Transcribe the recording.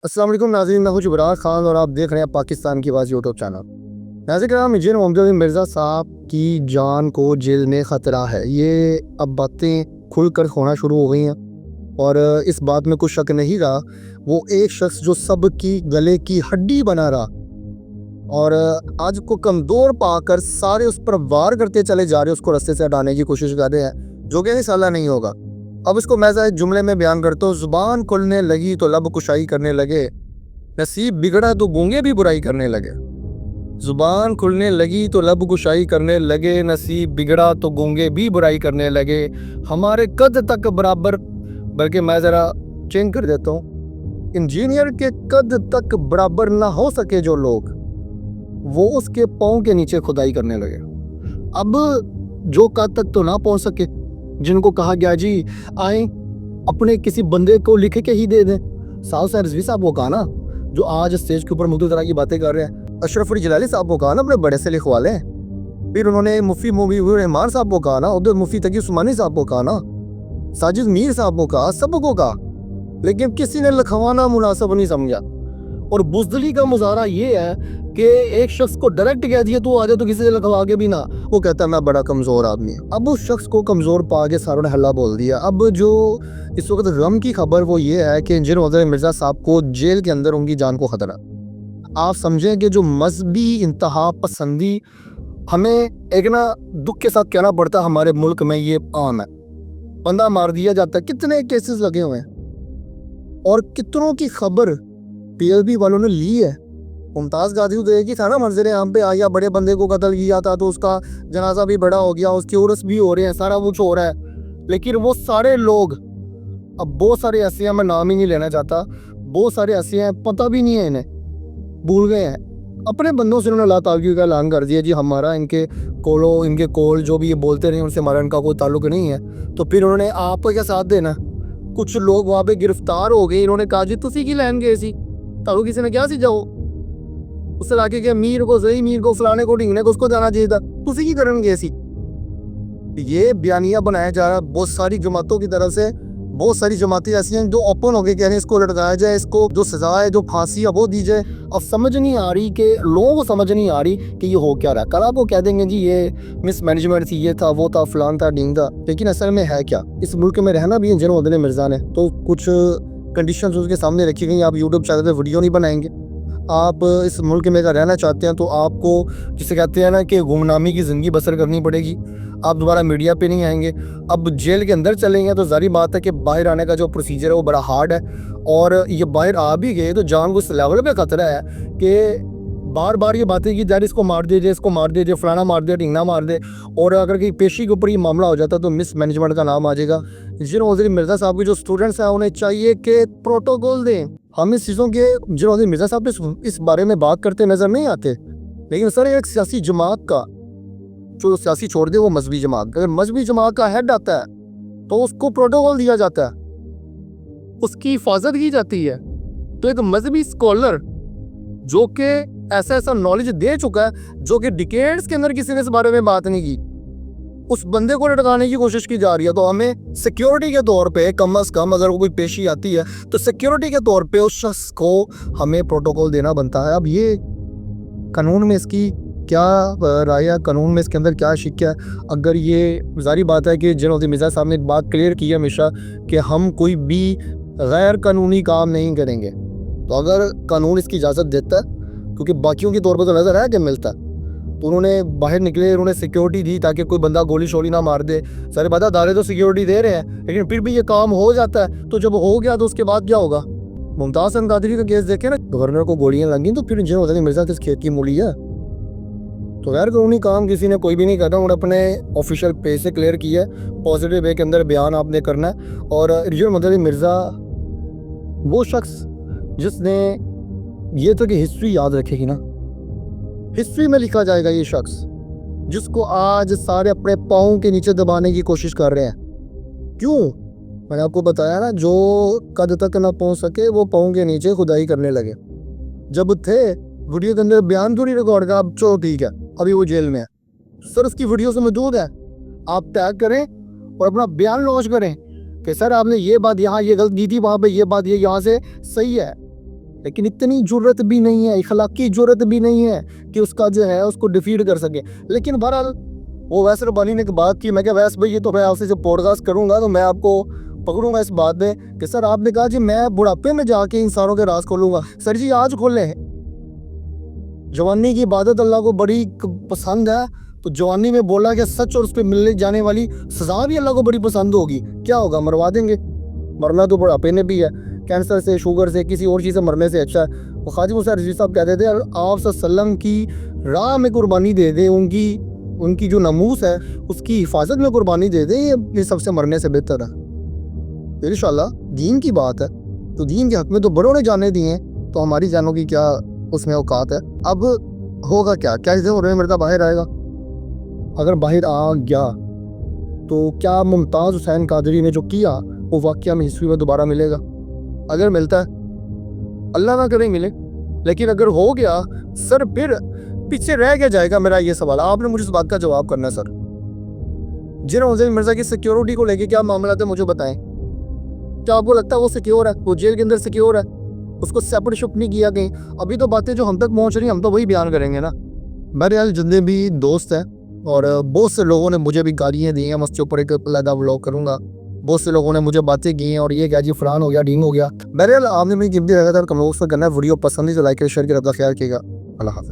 السلام علیکم ناظرین، میں ہوں جبران خان اور آپ دیکھ رہے ہیں پاکستان کی آواز یوٹیوب چینل۔ ناظرین کرام، انجینئر محمد علی مرزا صاحب کی جان کو جیل میں خطرہ ہے، یہ اب باتیں کھل کر ہونا شروع ہو گئی ہیں اور اس بات میں کوئی شک نہیں رہا۔ وہ ایک شخص جو سب کی گلے کی ہڈی بنا رہا اور آج کو کمزور پا کر سارے اس پر وار کرتے چلے جا رہے ہیں، اس کو رستے سے ہٹانے کی کوشش کر رہے ہیں، جو کہ انشاءاللہ نہیں ہوگا۔ اب اس کو میں ایک جملے میں بیان کرتا ہوں: زبان کھلنے لگی تو لب کشائی کرنے لگے، نصیب بگڑا تو گونگے بھی برائی کرنے لگے۔ زبان کھلنے لگی تو لب کشائی کرنے لگے، نصیب بگڑا تو گونگے بھی برائی کرنے لگے۔ ہمارے قد تک برابر، بلکہ میں ذرا چینج کر دیتا ہوں، انجینئر کے قد تک برابر نہ ہو سکے جو لوگ، وہ اس کے پاؤں کے نیچے کھدائی کرنے لگے۔ اب جو قد تک تو نہ پہنچ سکے، جن کو کہا گیا جی آئیں اپنے کسی بندے کو لکھ کے ہی دے دیں، صاحب رضوی صاحب کو کہا نا، جو آج اسٹیج کے اوپر مختلف طرح کی باتیں کر رہے ہیں، اشرف علی جلالی صاحب کو کہا نا اپنے بڑے سے لکھوا لیں، پھر انہوں نے مفتی مبیح الرحمان صاحب کو کہا نا، ادھر مفتی تقی عثمانی صاحب کو کہا نا، ساجد میر صاحب کو کہا، سب کو کہا، لیکن کسی نے لکھوانا مناسب نہیں سمجھا۔ اور بزدلی کا مظاہرہ یہ ہے کہ ایک شخص کو ڈائریکٹ کہہ دیا تو آ جائے تو کسی سے لکھوا کے بھی نہ، وہ کہتا ہے میں بڑا کمزور آدمی ہوں۔ اب اس شخص کو کمزور پا کے ساروں نے حلہ بول دیا۔ اب جو اس وقت غم کی خبر وہ یہ ہے کہ انجینئر محمد علی مرزا صاحب کو جیل کے اندر ان کی جان کو خطرہ۔ آپ سمجھیں کہ جو مذہبی انتہا پسندی ہمیں ایک نا دکھ کے ساتھ کہنا پڑتا ہے، ہمارے ملک میں یہ عام ہے، بندہ مار دیا جاتا ہے، کتنے کیسز لگے ہوئے ہیں اور کتنوں کی خبر پی ایل بی والوں نے لی ہے۔ ممتاز غازی تو ایک ہی تھا نا، منظر عام پہ آیا، بڑے بندے کو قتل کیا تھا تو اس کا جنازہ بھی بڑا ہو گیا، اس کی عرس بھی ہو رہے ہیں، سارا کچھ ہو رہا ہے، لیکن وہ سارے لوگ، اب بہت سارے ایسے ہیں، میں نام ہی نہیں لینا چاہتا، بہت سارے ایسے ہیں پتہ بھی نہیں ہے انہیں، بھول گئے ہیں اپنے بندوں سے، انہوں نے اللہ تعالیٰ کا اعلان کر دیا جی ہمارا ان کے کول جو بھی یہ بولتے رہے ان سے ہمارا ان کا کوئی تعلق نہیں ہے۔ تو پھر انہوں نے آپ کا کیا ساتھ دینا، کچھ لوگ وہاں پہ گرفتار ہو گئے، انہوں نے کہا جی تسی کی لین گئے سی، تعلق کسی نے کیا سی جاؤ، اس سے لاکے کہ میر کو صحیح، میر کو فلانے کو ڈھنگنے کو اس کو جانا چاہیے تھا، تسی کی کرن گئے سی۔ یہ بیانیہ بنایا جا رہا ہے بہت ساری جماعتوں کی طرف سے، بہت ساری جماعتیں ایسی ہیں جو اوپن ہو کے کہہ رہے ہیں اس کو لٹکایا جائے، اس کو جو سزا ہے، جو پھانسی ہے وہ دی جائے۔ اب سمجھ نہیں آ رہی کہ لوگوں کو سمجھ نہیں آ رہی کہ یہ ہو کیا رہا ہے۔ کل آپ کو کہہ دیں گے جی یہ مس مینجمنٹ تھی، یہ تھا، وہ تھا، فلان تھا، ڈینگ تھا، لیکن اصل میں ہے کیا؟ اس ملک میں رہنا بھی انجینئر محمد علی مرزا نے تو کچھ کنڈیشنز اس کے سامنے رکھی گئی۔ آپ یوٹیوب چینل پہ ویڈیو نہیں بنائیں گے، آپ اس ملک میں اگر رہنا چاہتے ہیں تو آپ کو جسے کہتے ہیں نا کہ گمنامی کی زندگی بسر کرنی پڑے گی، آپ دوبارہ میڈیا پہ نہیں آئیں گے۔ اب جیل کے اندر چلیں گے تو ظاہری بات ہے کہ باہر آنے کا جو پروسیجر ہے وہ بڑا ہارڈ ہے، اور یہ باہر آ بھی گئے تو جان کو اس لیول پہ خطرہ ہے کہ بار بار یہ باتیں کی جا رہی، اس کو مار دے جائے، اس کو مار دے جائے، فلانا مار دے، ڈھنگنا مار دے، اور اگر کہ پیشی کے اوپر یہ معاملہ ہو جاتا تو مس مینجمنٹ کا نام آ جائے گا۔ انجینئر محمد علی مرزا صاحب کے جو اسٹوڈنٹس ہیں انہیں چاہیے کہ پروٹوکول دیں۔ ہم اس چیزوں کے انجینئر محمد علی مرزا صاحب اس بارے میں بات کرتے نظر نہیں آتے، لیکن سر ایک سیاسی جماعت کا، جو سیاسی چھوڑ دے وہ مذہبی جماعت، اگر مذہبی جماعت کا ہیڈ آتا ہے تو اس کو پروٹوکول دیا جاتا ہے، اس کی حفاظت کی جاتی ہے۔ تو ایک مذہبی اسکالر جو کہ ایسا نالج دے چکا ہے، جو کہ ڈیکیڈز کے اندر کسی نے اس بارے میں بات نہیں کی، اس بندے کو لٹکانے کی کوشش کی جا رہی ہے، تو ہمیں سیکیورٹی کے طور پہ کم از کم اگر کوئی پیشی آتی ہے تو سیکیورٹی کے طور پہ اس شخص کو ہمیں پروٹوکول دینا بنتا ہے۔ اب یہ قانون میں اس کی کیا رائے ہے، قانون میں اس کے اندر کیا شک ہے؟ اگر یہ ظاہری بات ہے کہ انجینئر محمد علی مرزا صاحب نے ایک بات کلیئر کی ہے ہمیشہ کہ ہم کوئی بھی غیر قانونی کام نہیں کریں گے، تو اگر قانون اس کی اجازت دیتا ہے، کیونکہ باقیوں کے طور پر تو نظر ہے کہ ملتا ہے، تو انہوں نے باہر نکلے، انہوں نے سیکیورٹی دی تاکہ کوئی بندہ گولی شولی نہ مار دے۔ سارے بتا ادارے تو سیکیورٹی دے رہے ہیں، لیکن پھر بھی یہ کام ہو جاتا ہے، تو جب ہو گیا تو اس کے بعد کیا ہوگا؟ ممتاز قادری کا کیس دیکھیں نا، گورنر کو گولیاں لگیں تو پھر انجینئر محمد علی مرزا کس کھیت کی مولی ہے؟ تو غیر قانونی کام کسی نے کوئی بھی نہیں کرنا، انہوں نے اپنے آفیشیل پیج سے کلیئر کیا ہے، پازیٹیو وے کے اندر بیان آپ نے کرنا ہے۔ اور انجینئر محمد علی مرزا وہ شخص جس نے یہ تو کہ ہسٹری یاد رکھے گی نا، ہسٹری میں لکھا جائے گا یہ شخص جس کو آج سارے اپنے پاؤں کے نیچے دبانے کی کوشش کر رہے ہیں۔ کیوں؟ میں نے آپ کو بتایا نا، جو قد تک نہ پہنچ سکے وہ پاؤں کے نیچے کھدائی کرنے لگے۔ جب تھے ویڈیو کے اندر بیان تو نہیں ریکارڈ کا، اب چلو ٹھیک ہے، ابھی وہ جیل میں ہے، سر اس کی ویڈیو سے موجود ہے، آپ ٹیگ کریں اور اپنا بیان لانچ کریں کہ سر آپ نے یہ بات یہاں یہ غلط کی تھی، وہاں پہ یہ بات یہ یہاں سے صحیح ہے، لیکن اتنی جرت بھی نہیں ہے, اخلاقی جرت بھی نہیں ہے کہ اس کا جو ہے اس کو ڈیفیٹ کر سکے. لیکن بہرحال وہ ویس ربانی نے ایک بات کی, میں کہ ویس بھائی یہ تو میں آپ سے جب پوڈ کاسٹ کروں گا تو میں آپ کو پکڑوں گا اس بات میں کہ سر آپ نے کہا جی میں بڑھاپے میں جا کے انسانوں کے راز کھولوں گا. سر جی آج کھولیں. جوانی کی عبادت اللہ کو بڑی پسند ہے, تو جوانی میں بولا کہ سچ اور اس پہ ملنے جانے والی سزا بھی اللہ کو بڑی پسند ہوگی. کیا ہوگا, مروا دیں گے. مرنا تو بڑھاپے میں بھی ہے, کینسر سے, شوگر سے, کسی اور چیز سے مرنے سے اچھا ہے. وہ خواجہ موسی رضوی صاحب کہتے تھے آپ صلی اللہ علیہ وسلم کی راہ میں قربانی دے دیں, ان کی جو ناموس ہے اس کی حفاظت میں قربانی دے دیں, یہ سب سے مرنے سے بہتر ہے. انشاءاللہ دین کی بات ہے تو دین کے حق میں تو بڑوں نے جانے دیے ہیں, تو ہماری جانوں کی کیا اس میں اوقات ہے. اب ہوگا کیا اس دن عرف مرزا باہر آئے گا. اگر باہر آ گیا تو کیا ممتاز حسین قادری نے جو کیا وہ واقعہ میں ہسٹری میں دوبارہ ملے گا؟ اگر ملتا ہے, اللہ نہ کرے ملے, لیکن اگر ہو گیا سر پھر پیچھے رہ کے جائے گا. میرا یہ سوال آپ نے مجھے اس بات کا جواب کرنا ہے. سر جنید حسین مرزا کی سیکیورٹی کو لے کے کیا معاملات ہے مجھے بتائیں. کیا آپ کو لگتا ہے وہ سیکیور ہے؟ وہ جیل کے اندر سیکیور ہے, اس کو سیپریٹ شپ نہیں کیا کہیں؟ ابھی تو باتیں جو ہم تک پہنچ رہی ہیں ہم تو وہی بیان کریں گے نا. بہرحال جتنے بھی دوست ہیں, اور بہت سے لوگوں نے مجھے بھی گالیاں دی ہیں, میں اس کے اوپر ایک علیحدہ ولاگ کروں گا. بہت سے لوگوں نے مجھے باتیں کی ہیں اور یہ کہا جی فران ہو گیا, ڈینگ ہو گیا. بہرحال آپ نے میری قیمتی رکھا تھا, کم لوگوں سے کرنا ہے. ویڈیو پسند ہے تو لائک کریں, شیئر کریں, اپنا خیال کیے گا. اللہ حافظ.